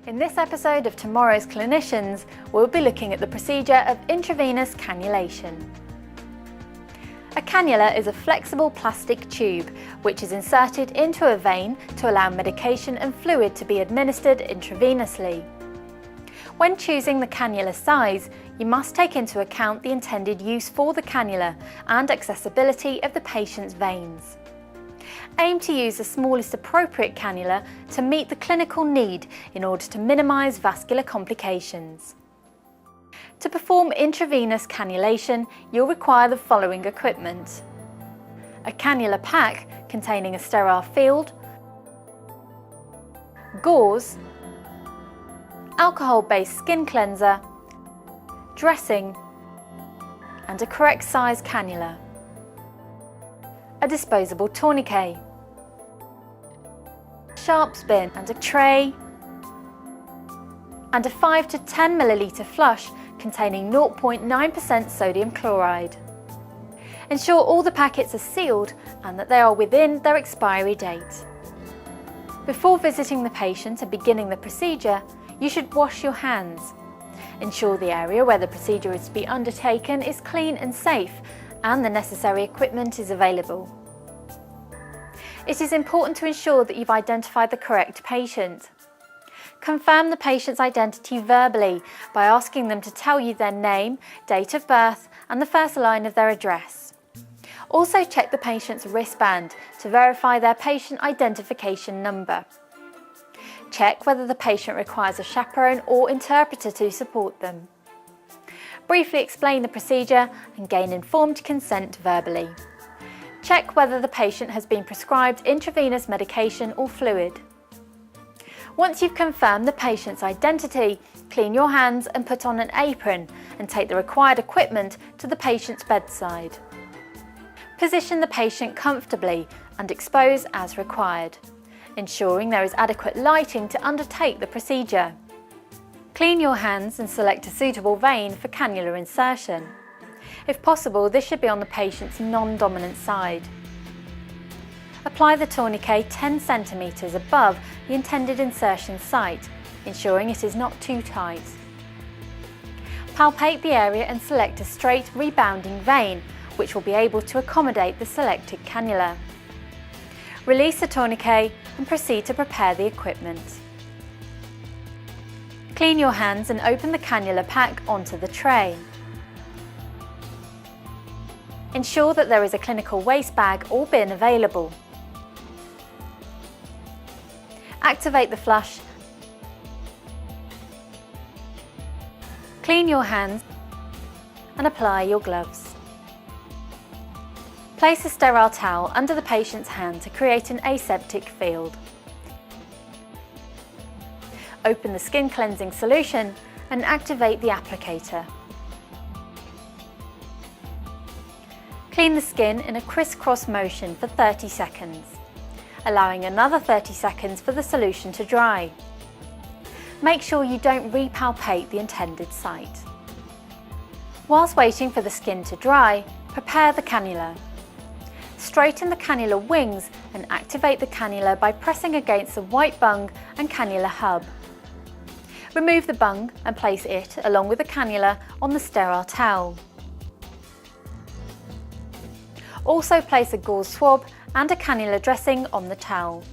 In this episode of Tomorrow's Clinicians, we'll be looking at the procedure of intravenous cannulation. A cannula is a flexible plastic tube which is inserted into a vein to allow medication and fluid to be administered intravenously. When choosing the cannula size, you must take into account the intended use for the cannula and accessibility of the patient's veins. Aim to use the smallest appropriate cannula to meet the clinical need in order to minimise vascular complications. To perform intravenous cannulation, you'll require the following equipment: a cannula pack containing a sterile field, gauze, alcohol-based skin cleanser, dressing, and a correct size cannula. A disposable tourniquet, sharps bin and a tray, and a 5 to 10 milliliter flush containing 0.9% sodium chloride. Ensure all the packets are sealed and that they are within their expiry date. Before visiting the patient and beginning the procedure, you should wash your hands. Ensure the area where the procedure is to be undertaken is clean and safe and the necessary equipment is available. It is important to ensure that you've identified the correct patient. Confirm the patient's identity verbally by asking them to tell you their name, date of birth, and the first line of their address. Also check the patient's wristband to verify their patient identification number. Check whether the patient requires a chaperone or interpreter to support them. Briefly explain the procedure and gain informed consent verbally. Check whether the patient has been prescribed intravenous medication or fluid. Once you've confirmed the patient's identity, clean your hands and put on an apron and take the required equipment to the patient's bedside. Position the patient comfortably and expose as required, ensuring there is adequate lighting to undertake the procedure. Clean your hands and select a suitable vein for cannula insertion. If possible, this should be on the patient's non-dominant side. Apply the tourniquet 10 cm above the intended insertion site, ensuring it is not too tight. Palpate the area and select a straight, rebounding vein, which will be able to accommodate the selected cannula. Release the tourniquet and proceed to prepare the equipment. Clean your hands and open the cannula pack onto the tray. Ensure that there is a clinical waste bag or bin available. Activate the flush. Clean your hands and apply your gloves. Place a sterile towel under the patient's hand to create an aseptic field. Open the skin cleansing solution and activate the applicator. Clean the skin in a crisscross motion for 30 seconds, allowing another 30 seconds for the solution to dry. Make sure you don't repalpate the intended site. Whilst waiting for the skin to dry, prepare the cannula. Straighten the cannula wings and activate the cannula by pressing against the white bung and cannula hub. Remove the bung and place it, along with the cannula, on the sterile towel. Also place a gauze swab and a cannula dressing on the towel.